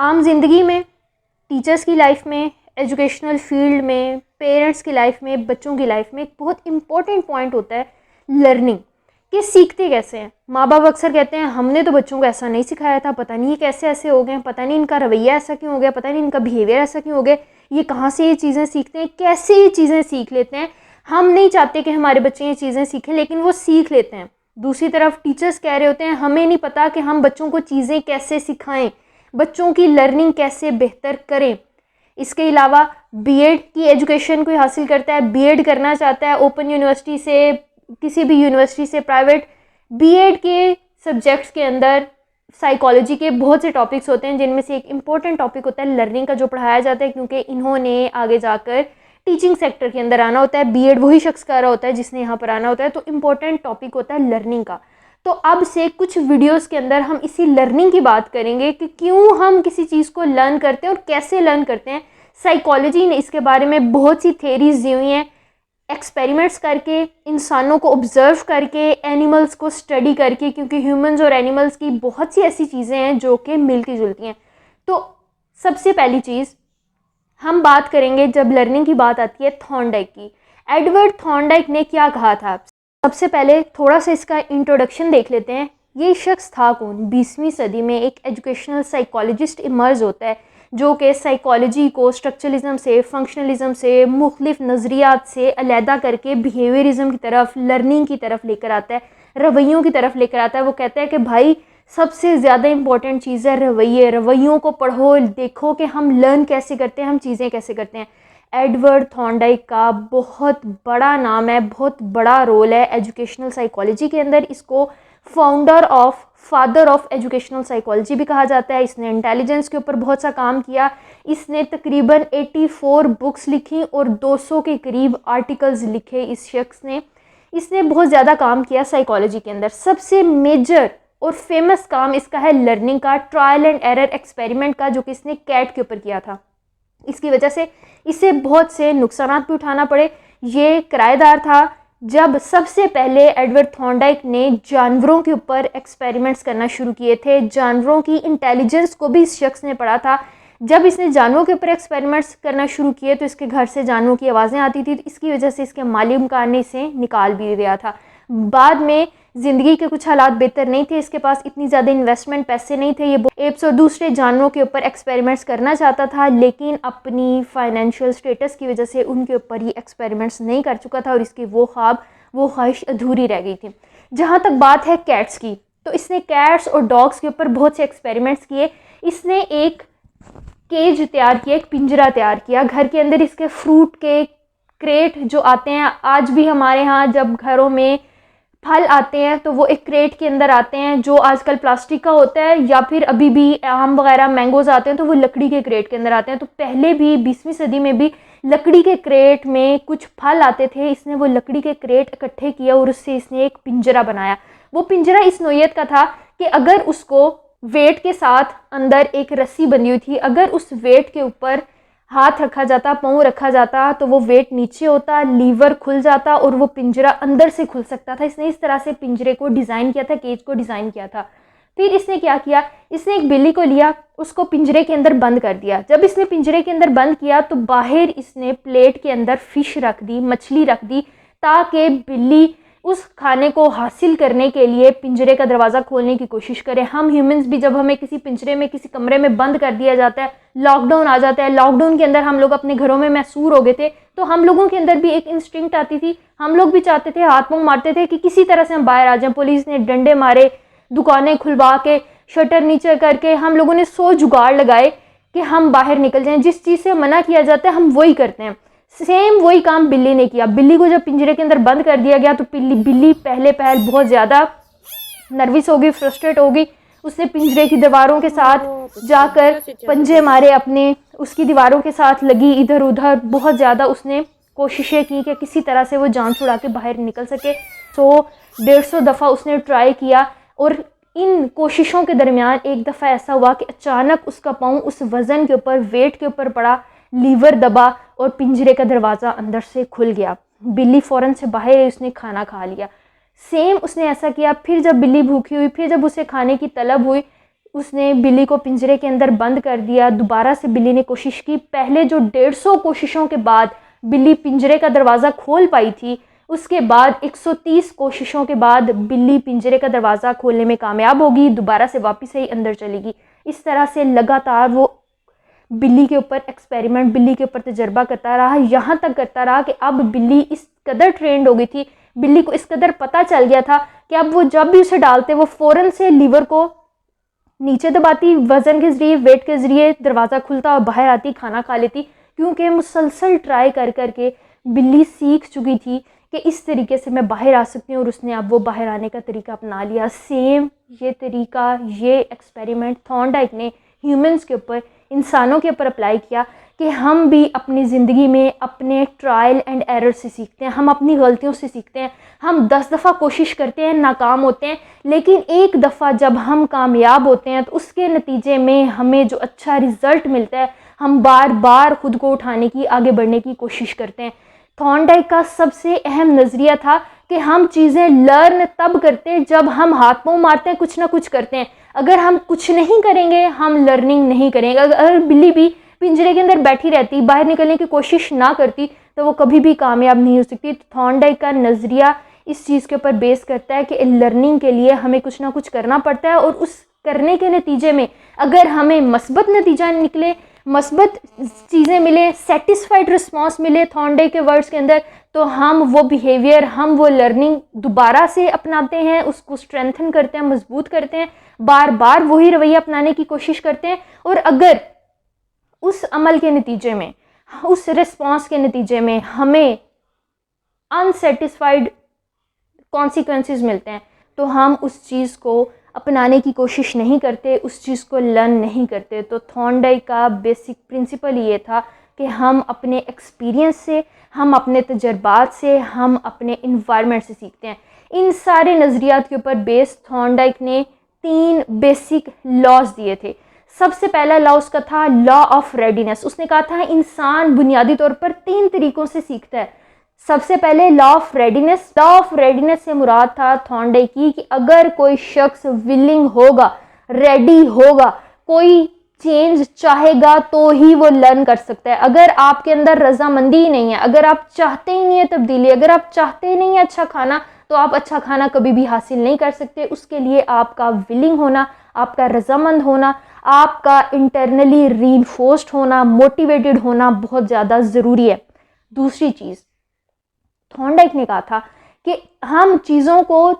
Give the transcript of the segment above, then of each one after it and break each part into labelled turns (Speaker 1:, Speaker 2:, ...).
Speaker 1: आम जिंदगी में, टीचर्स की लाइफ में, एजुकेशनल फील्ड में, पेरेंट्स की लाइफ में, बच्चों की लाइफ में एक बहुत इंपॉर्टेंट पॉइंट होता है लर्निंग, कि सीखते कैसे हैं। माँ बाप अक्सर कहते हैं हमने तो बच्चों को ऐसा नहीं सिखाया था, पता नहीं ये कैसे ऐसे हो गए, पता नहीं इनका रवैया ऐसा क्यों हो गया, पता नहीं इनका बिहेवियर ऐसा क्यों हो गया, ये कहाँ से ये चीज़ें सीखते हैं, कैसे ये चीज़ें सीख लेते हैं। हम नहीं चाहते कि हमारे बच्चे ये चीज़ें सीखें, लेकिन वो सीख लेते हैं। दूसरी तरफ टीचर्स कह रहे होते हैं हमें नहीं पता कि हम बच्चों को चीज़ें कैसे सिखाएं, बच्चों की लर्निंग कैसे बेहतर करें। इसके अलावा बीएड की एजुकेशन कोई हासिल करता है, बीएड करना चाहता है ओपन यूनिवर्सिटी से, किसी भी यूनिवर्सिटी से, प्राइवेट, बीएड के सब्जेक्ट्स के अंदर साइकोलॉजी के बहुत से टॉपिक्स होते हैं, जिनमें से एक इम्पॉर्टेंट टॉपिक होता है लर्निंग का, जो पढ़ाया जाता है क्योंकि इन्होंने आगे जाकर टीचिंग सेक्टर के अंदर आना होता है। बीएड वही शख्स कर रहा होता है जिसने यहाँ पर आना होता है, तो इम्पॉर्टेंट टॉपिक होता है लर्निंग का। तो अब से कुछ वीडियोस के अंदर हम इसी लर्निंग की बात करेंगे कि क्यों हम किसी चीज़ को लर्न करते हैं और कैसे लर्न करते हैं। साइकोलॉजी ने इसके बारे में बहुत सी थेरीज दी हुई हैं, एक्सपेरिमेंट्स करके, इंसानों को ऑब्जर्व करके, एनिमल्स को स्टडी करके, क्योंकि ह्यूमंस और एनिमल्स की बहुत सी ऐसी चीज़ें हैं जो कि मिलती जुलती हैं। तो सबसे पहली चीज़ हम बात करेंगे जब लर्निंग की बात आती है थॉर्नडाइक की। एडवर्ड थॉर्नडाइक ने क्या कहा था? सबसे पहले थोड़ा सा इसका इंट्रोडक्शन देख लेते हैं। ये शख्स था कौन? 20वीं सदी में एक एजुकेशनल साइकोलॉजिस्ट इमर्ज होता है जो कि साइकोलॉजी को स्ट्रक्चरलिज्म से, फंक्शनलिज्म से, मुख्तलिफ नज़रियात से अलहदा करके बिहेवियरिज्म की तरफ, लर्निंग की तरफ लेकर आता है, रवैयों की तरफ लेकर आता है। वो कहता है कि भाई सबसे ज़्यादा इंपॉर्टेंट चीज़ है रवैये, रवैयों को पढ़ो, देखो कि हम लर्न कैसे करते हैं, हम चीज़ें कैसे करते हैं। एडवर्ड थॉर्नडाइक का बहुत बड़ा नाम है, बहुत बड़ा रोल है एजुकेशनल साइकोलॉजी के अंदर। इसको फादर ऑफ एजुकेशनल साइकोलॉजी भी कहा जाता है। इसने इंटेलिजेंस के ऊपर बहुत सा काम किया। इसने तकरीबन 84 बुक्स लिखी और 200 के करीब आर्टिकल्स लिखे इस शख्स ने। इसने बहुत ज़्यादा काम किया साइकोलॉजी के अंदर। सबसे मेजर और फेमस काम इसका है लर्निंग का, ट्रायल एंड एरर एक्सपेरिमेंट का, जो कि इसने कैट के ऊपर किया था। इसकी वजह से इसे बहुत से नुकसान भी उठाना पड़े। ये किराएदार था। जब सबसे पहले एडवर्ड थॉर्नडाइक ने जानवरों के ऊपर एक्सपेरिमेंट्स करना शुरू किए थे, जानवरों की इंटेलिजेंस को भी इस शख्स ने पढ़ा था। जब इसने जानवरों के ऊपर एक्सपेरिमेंट्स करना शुरू किए तो इसके घर से जानवरों की आवाज़ें आती थी, तो इसकी वजह से इसके मालिकान ने इसे निकाल भी दिया था। बाद में ज़िंदगी के कुछ हालात बेहतर नहीं थे, इसके पास इतनी ज़्यादा इन्वेस्टमेंट पैसे नहीं थे, ये एप्स और दूसरे जानवरों के ऊपर एक्सपेरिमेंट्स करना चाहता था, लेकिन अपनी फाइनेंशियल स्टेटस की वजह से उनके ऊपर ये एक्सपेरिमेंट्स नहीं कर चुका था और इसकी वो ख्वाहिश अधूरी रह गई थी। जहाँ तक बात है कैट्स की, तो इसने कैट्स और डॉग्स के ऊपर बहुत से एक्सपेरिमेंट्स किए। इसने एक केज तैयार किया, एक पिंजरा तैयार किया। घर के अंदर इसके फ्रूट के क्रेट जो आते हैं, आज भी हमारे यहाँ जब घरों में फल आते हैं तो वो एक क्रेट के अंदर आते हैं, जो आजकल प्लास्टिक का होता है, या फिर अभी भी आम वगैरह मैंगोज आते हैं तो वो लकड़ी के क्रेट के अंदर आते हैं। तो पहले भी 20वीं सदी में भी लकड़ी के क्रेट में कुछ फल आते थे। इसने वो लकड़ी के क्रेट इकट्ठे किया और उससे इसने एक पिंजरा बनाया। वो पिंजरा इस नोयत का था कि अगर उसको वेट के साथ अंदर एक रस्सी बंधी हुई थी, अगर उस वेट के ऊपर हाथ रखा जाता, पाँव रखा जाता, तो वो वेट नीचे होता, लीवर खुल जाता और वो पिंजरा अंदर से खुल सकता था। इसने इस तरह से पिंजरे को डिज़ाइन किया था, केज को डिज़ाइन किया था। फिर इसने क्या किया, इसने एक बिल्ली को लिया, उसको पिंजरे के अंदर बंद कर दिया। जब इसने पिंजरे के अंदर बंद किया तो बाहर इसने प्लेट के अंदर फ़िश रख दी, मछली रख दी, ताकि बिल्ली उस खाने को हासिल करने के लिए पिंजरे का दरवाज़ा खोलने की कोशिश करें। हम ह्यूमंस भी जब हमें किसी पिंजरे में, किसी कमरे में बंद कर दिया जाता है, लॉकडाउन आ जाता है, लॉकडाउन के अंदर हम लोग अपने घरों में महसूर हो गए थे, तो हम लोगों के अंदर भी एक इंस्टिंक्ट आती थी, हम लोग भी चाहते थे, हाथ पांव मारते थे कि किसी तरह से हम बाहर आ जाएं। पुलिस ने डंडे मारे, दुकानें खुलवा के, शटर नीचे करके, हम लोगों ने 100 जुगाड़ लगाए कि हम बाहर निकल जाएं। जिस चीज़ से मना किया जाता है हम वही करते हैं। सेम वही काम बिल्ली ने किया। बिल्ली को जब पिंजरे के अंदर बंद कर दिया गया तो बिल्ली पहले बहुत ज़्यादा नर्वस हो गई, फ्रस्ट्रेट हो गई। उसने पिंजरे की दीवारों के साथ जाकर पंजे मारे अपने, उसकी दीवारों के साथ लगी इधर उधर, बहुत ज़्यादा उसने कोशिशें की कि किसी तरह से वो जान छुड़ा के बाहर निकल सके। 100-150 दफ़ा उसने ट्राई किया और इन कोशिशों के दरमियान एक दफ़ा ऐसा हुआ कि अचानक उसका पाँव उस वज़न के ऊपर, वेट के ऊपर पड़ा, लीवर दबा और पिंजरे का दरवाज़ा अंदर से खुल गया। बिल्ली फ़ौरन से बाहर आई, उसने खाना खा लिया। सेम उसने ऐसा किया। फिर जब बिल्ली भूखी हुई, फिर जब उसे खाने की तलब हुई, उसने बिल्ली को पिंजरे के अंदर बंद कर दिया। दोबारा से बिल्ली ने कोशिश की। पहले जो 150 कोशिशों के बाद बिल्ली पिंजरे का दरवाज़ा खोल पाई थी, उसके बाद 130 कोशिशों के बाद बिल्ली पिंजरे का दरवाज़ा खोलने में कामयाब होगी, दोबारा से वापस ही अंदर चलेगी। इस तरह से लगातार वो बिल्ली के ऊपर एक्सपेरिमेंट, बिल्ली के ऊपर तजर्बा करता रहा, यहाँ तक करता रहा कि अब बिल्ली इस कदर ट्रेंड हो गई थी, बिल्ली को इस कदर पता चल गया था कि अब वो जब भी उसे डालते वो फ़ौरन से लीवर को नीचे दबाती, वज़न के ज़रिए, वेट के ज़रिए दरवाज़ा खुलता और बाहर आती, खाना खा लेती, क्योंकि मुसलसल ट्राई कर करके बिल्ली सीख चुकी थी कि इस तरीके से मैं बाहर आ सकती हूँ, और उसने अब वो बाहर आने का तरीका अपना लिया। सेम ये तरीका, ये एक्सपेरिमेंट थॉर्नडाइक ने ह्यूमंस के ऊपर, इंसानों के ऊपर अप्लाई किया कि हम भी अपनी ज़िंदगी में अपने ट्रायल एंड एरर से सीखते हैं, हम अपनी गलतियों से सीखते हैं। हम 10 दफ़ा कोशिश करते हैं, नाकाम होते हैं, लेकिन एक दफ़ा जब हम कामयाब होते हैं तो उसके नतीजे में हमें जो अच्छा रिज़ल्ट मिलता है, हम बार बार खुद को उठाने की, आगे बढ़ने की कोशिश करते हैं। थॉर्नडाइक का सबसे अहम नज़रिया था कि हम चीज़ें लर्न तब करते हैं जब हम हाथ पाँव मारते हैं, कुछ ना कुछ करते हैं। अगर हम कुछ नहीं करेंगे, हम लर्निंग नहीं करेंगे। अगर बिल्ली भी पिंजरे के अंदर बैठी रहती, बाहर निकलने की कोशिश ना करती, तो वो कभी भी कामयाब नहीं हो सकती। थॉर्नडाइक का नज़रिया इस चीज़ के ऊपर बेस करता है कि लर्निंग के लिए हमें कुछ ना कुछ करना पड़ता है, और उस करने के नतीजे में अगर हमें मस्बत नतीजा निकले, मस्बत चीज़ें मिले, सेटिस्फाइड रिस्पॉन्स मिले थॉर्नडाइक के वर्ड्स के अंदर, तो हम वो बिहेवियर, हम वो लर्निंग दोबारा से अपनाते हैं, उसको स्ट्रेंथन करते हैं, मजबूत करते हैं, बार बार वही रवैया अपनाने की कोशिश करते हैं। और अगर उस अमल के नतीजे में, उस रिस्पॉन्स के नतीजे में हमें अनसेटिस्फाइड कॉन्सिक्वेंसेस मिलते हैं, तो हम उस चीज़ को अपनाने की कोशिश नहीं करते, उस चीज़ को लर्न नहीं करते। तो थॉर्नडाइक का बेसिक प्रिंसिपल ये था कि हम अपने एक्सपीरियंस से, हम अपने तजर्बात से, हम अपने इन्वायरमेंट से सीखते हैं। इन सारे नज़रियात के ऊपर बेस थॉर्नडाइक ने 3 बेसिक लॉज दिए थे। सबसे पहला लॉ उसका था लॉ ऑफ रेडीनेस। उसने कहा था इंसान बुनियादी तौर पर 3 तरीक़ों से सीखता है। सबसे पहले law of readiness. Law of readiness से मुराद था थॉर्नडाइक की कि अगर कोई शख्स विलिंग होगा, रेडी होगा, कोई चेंज चाहेगा, तो ही वो लर्न कर सकता है। अगर आपके अंदर रजामंदी ही नहीं है, अगर आप चाहते ही नहीं है तब्दीली, अगर आप चाहते ही नहीं है अच्छा खाना, तो आप अच्छा खाना कभी भी हासिल नहीं कर सकते। उसके लिए आपका विलिंग होना, आपका रजामंद होना, आपका इंटरनली रीइंफोर्स्ड होना, मोटिवेटेड होना बहुत ज़्यादा ज़रूरी है। दूसरी चीज़ थॉर्नडाइक ने कहा था कि हम चीज़ों को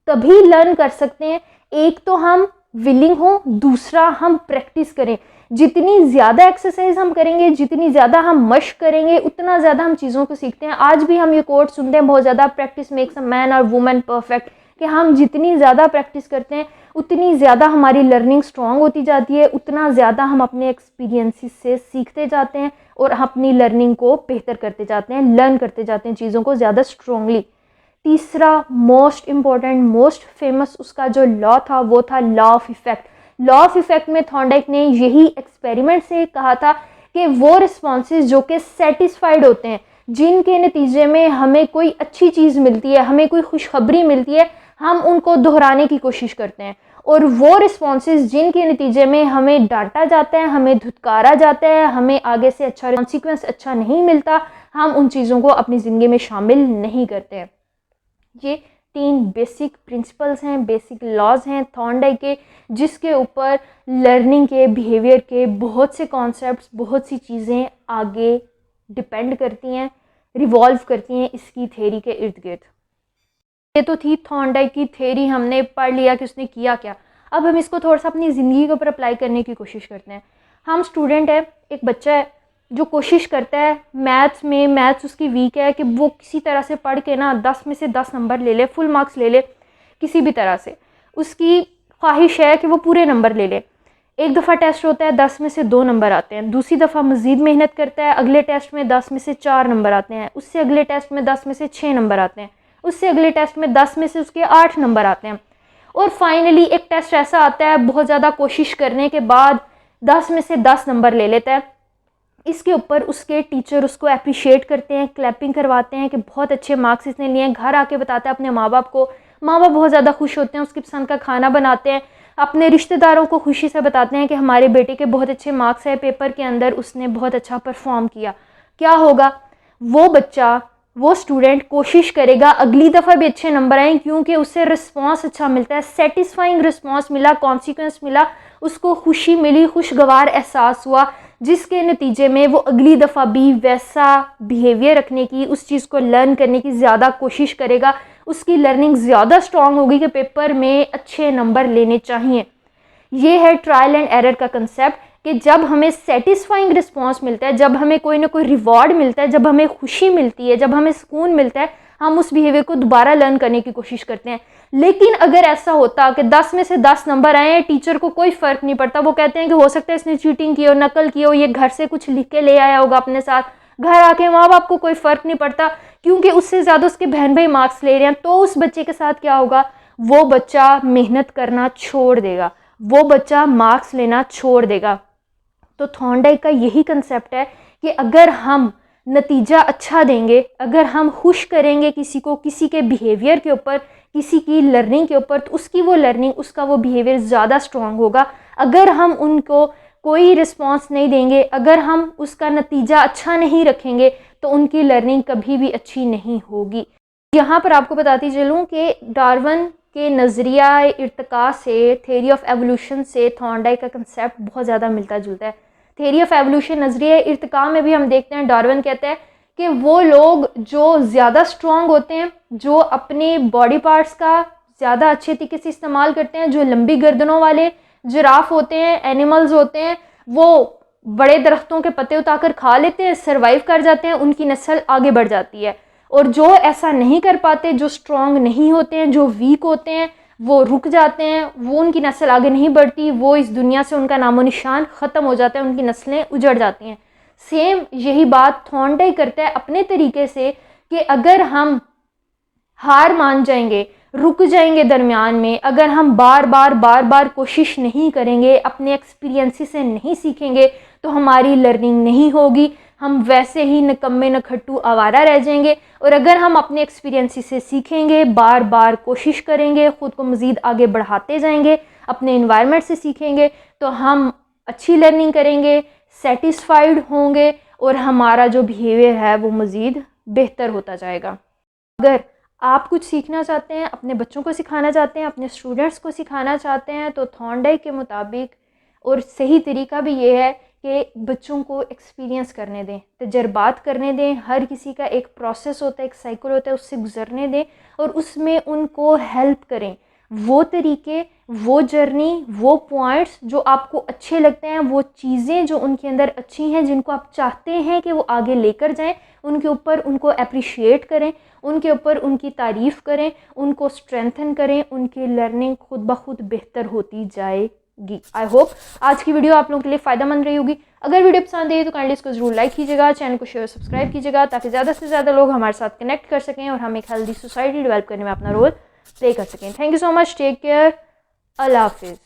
Speaker 1: तभी लर्न कर सकते हैं, एक तो हम विलिंग हो, दूसरा हम प्रैक्टिस करें। जितनी ज़्यादा एक्सरसाइज हम करेंगे, जितनी ज़्यादा हम मश्क करेंगे, उतना ज़्यादा हम चीज़ों को सीखते हैं। आज भी हम ये कोट सुनते हैं बहुत ज़्यादा, प्रैक्टिस मेक्स अ मैन और वुमन परफेक्ट, कि हम जितनी ज़्यादा प्रैक्टिस करते हैं उतनी ज़्यादा हमारी लर्निंग स्ट्रॉन्ग होती जाती है, उतना ज़्यादा हम अपने एक्सपीरियंसेस से सीखते जाते हैं और अपनी लर्निंग को बेहतर करते जाते हैं, लर्न करते जाते हैं चीज़ों को ज़्यादा स्ट्रॉन्गली। तीसरा मोस्ट इम्पॉर्टेंट, मोस्ट फेमस उसका जो लॉ था वो था law of effect. Law of effect में थॉर्नडाइक ने यही एक्सपेरिमेंट से कहा था कि वो रिस्पॉन्सेज जो कि सेटिस्फाइड होते हैं, जिनके नतीजे में हमें कोई अच्छी चीज़ मिलती है, हमें कोई खुशखबरी मिलती है, हम उनको दोहराने की कोशिश करते हैं। और वो रिस्पॉन्सेज जिनके नतीजे में हमें डांटा जाता है, हमें धुतकारा जाता है, हमें आगे से अच्छा कॉन्सिक्वेंस अच्छा नहीं मिलता, हम उन चीज़ों को अपनी ज़िंदगी में शामिल नहीं करते हैं। ये 3 बेसिक प्रिंसिपल्स हैं, बेसिक लॉज हैं थॉर्नडाइक के, जिसके ऊपर लर्निंग के, बिहेवियर के बहुत से कॉन्सेप्ट्स, बहुत सी चीज़ें आगे डिपेंड करती हैं, रिवॉल्व करती हैं इसकी थ्योरी के इर्द गिर्द। ये तो थी थॉर्नडाइक की थ्योरी, हमने पढ़ लिया कि उसने किया क्या। अब हम इसको थोड़ा सा अपनी ज़िंदगी के ऊपर अप्लाई करने की कोशिश करते हैं। हम स्टूडेंट है, एक बच्चा है जो कोशिश करता है मैथ्स में, मैथ्स उसकी वीक है, कि वो किसी तरह से पढ़ के ना 10 में से 10 नंबर ले ले, फुल मार्क्स ले ले, किसी भी तरह से उसकी ख्वाहिश है कि वो पूरे नंबर ले ले। एक दफ़ा टेस्ट होता है, 10 में से 2 नंबर आते हैं, दूसरी दफ़ा मज़ीद मेहनत करता है, अगले टेस्ट में 10 में से 4 नंबर आते हैं, उससे अगले टेस्ट में 10 में से 6 नंबर आते हैं, उससे अगले टेस्ट में 10 में से उसके 8 नंबर आते हैं, और फाइनली एक टेस्ट ऐसा आता है बहुत ज़्यादा कोशिश करने के बाद 10 में से 10 नंबर ले लेता है। इसके ऊपर उसके टीचर उसको अप्रिशिएट करते हैं, क्लैपिंग करवाते हैं कि बहुत अच्छे मार्क्स इसने लिए हैं। घर आके बताता है अपने माँ बाप को, माँ बाप बहुत ज़्यादा खुश होते हैं, उसकी पसंद का खाना बनाते हैं, अपने रिश्तेदारों को खुशी से बताते हैं कि हमारे बेटे के बहुत अच्छे मार्क्स है पेपर के अंदर, उसने बहुत अच्छा परफॉर्म किया, क्या होगा, वो बच्चा, वो स्टूडेंट कोशिश करेगा अगली दफ़ा भी अच्छे नंबर आए, क्योंकि उससे रिस्पांस अच्छा मिलता है, सेटिस्फाइंग रिस्पांस मिला, कॉन्सिक्वेंस मिला, उसको खुशी मिली, खुशगवार एहसास हुआ, जिसके नतीजे में वो अगली दफ़ा भी वैसा बिहेवियर रखने की, उस चीज़ को लर्न करने की ज़्यादा कोशिश करेगा, उसकी लर्निंग ज़्यादा स्ट्रॉन्ग होगी कि पेपर में अच्छे नंबर लेने चाहिए। ये है ट्रायल एंड एरर का कंसेप्ट कि जब हमें सेटिस्फाइंग रिस्पांस मिलता है, जब हमें कोई ना कोई रिवॉर्ड मिलता है, जब हमें खुशी मिलती है, जब हमें सुकून मिलता है, हम उस बिहेवियर को दोबारा लर्न करने की कोशिश करते हैं। लेकिन अगर ऐसा होता कि 10 में से 10 नंबर आए हैं, टीचर को कोई फ़र्क नहीं पड़ता, वो कहते हैं कि हो सकता है इसने चीटिंग की हो, नकल की हो, ये घर से कुछ लिख के ले आया होगा अपने साथ, घर आके माँ बाप को कोई फ़र्क नहीं पड़ता क्योंकि उससे ज़्यादा उसके बहन भाई मार्क्स ले रहे हैं, तो उस बच्चे के साथ क्या होगा, वो बच्चा मेहनत करना छोड़ देगा, वो बच्चा मार्क्स लेना छोड़ देगा। तो थॉर्नडाइक का यही कंसेप्ट है कि अगर हम नतीजा अच्छा देंगे, अगर हम खुश करेंगे किसी को, किसी के बिहेवियर के ऊपर, किसी की लर्निंग के ऊपर, तो उसकी वो लर्निंग, उसका वो बिहेवियर ज़्यादा स्ट्रॉन्ग होगा। अगर हम उनको कोई रिस्पांस नहीं देंगे, अगर हम उसका नतीजा अच्छा नहीं रखेंगे, तो उनकी लर्निंग कभी भी अच्छी नहीं होगी। यहाँ पर आपको बताती चलूँ कि डार्विन के नज़रिया इर्तिका से, थ्योरी ऑफ एवोल्यूशन से थॉर्नडाइक का कंसेप्ट बहुत ज़्यादा मिलता जुलता है। थ्योरी ऑफ एवोल्यूशन नज़रिया इर्तिका में भी हम देखते हैं डार्विन कहता है कि वो लोग जो ज़्यादा स्ट्रॉन्ग होते हैं, जो अपने बॉडी पार्ट्स का ज़्यादा अच्छे तरीके से इस्तेमाल करते हैं, जो लंबी गर्दनों वाले जिराफ होते हैं, एनिमल्स होते हैं, वो बड़े दरख्तों के पत्ते उतार खा लेते हैं, सर्वाइव कर जाते हैं, उनकी नस्ल आगे बढ़ जाती है। और जो ऐसा नहीं कर पाते, जो स्ट्रॉन्ग नहीं होते हैं, जो वीक होते हैं, वो रुक जाते हैं, वो उनकी नस्ल आगे नहीं बढ़ती, वो इस दुनिया से उनका नामो निशान ख़त्म हो जाता है, उनकी नस्लें उजड़ जाती हैं। सेम यही बात थॉर्नडाइक करता है अपने तरीके से कि अगर हम हार मान जाएंगे, रुक जाएंगे दरमियान में, अगर हम बार बार कोशिश नहीं करेंगे, अपने एक्सपीरियंस से नहीं सीखेंगे, तो हमारी लर्निंग नहीं होगी, हम वैसे ही निकम्मे नखट्टू आवारा रह जाएंगे। और अगर हम अपने एक्सपीरियंस से सीखेंगे, बार बार कोशिश करेंगे, ख़ुद को मज़ीद आगे बढ़ाते जाएंगे, अपने इन्वायरमेंट से सीखेंगे, तो हम अच्छी लर्निंग करेंगे, सेटिस्फाइड होंगे और हमारा जो बिहेवियर है वो मज़ीद बेहतर होता जाएगा। अगर आप कुछ सीखना चाहते हैं, अपने बच्चों को सिखाना चाहते हैं, अपने स्टूडेंट्स को सिखाना चाहते हैं, तो थॉर्नडाइक के मुताबिक और सही तरीका भी ये है कि बच्चों को एक्सपीरियंस करने दें, तजर्बात करने दें। हर किसी का एक प्रोसेस होता है, एक साइकिल होता है, उससे गुजरने दें और उसमें उनको हेल्प करें। वो तरीके, वो जर्नी, वो पॉइंट्स जो आपको अच्छे लगते हैं, वो चीज़ें जो उनके अंदर अच्छी हैं, जिनको आप चाहते हैं कि वो आगे लेकर जाएं, उनके ऊपर उनको अप्रिशिएट करें, उनके ऊपर उनकी तारीफ़ करें, उनको स्ट्रेंथन करें, उनकी लर्निंग खुद ब खुद बेहतर होती जाएगी। आई होप आज की वीडियो आप लोगों के लिए फ़ायदेमंद रही होगी। अगर वीडियो पसंद आई तो काइंडली इसको ज़रूर लाइक कीजिएगा, चैनल को शेयर सब्सक्राइब कीजिएगा, ताकि ज़्यादा से ज़्यादा लोग हमारे साथ कनेक्ट कर सकें और हम एक हेल्दी सोसाइटी डेवलप करने में अपना रोल प्ले कर सकें। Thank you so much, take care, अल्लाह हाफिज़।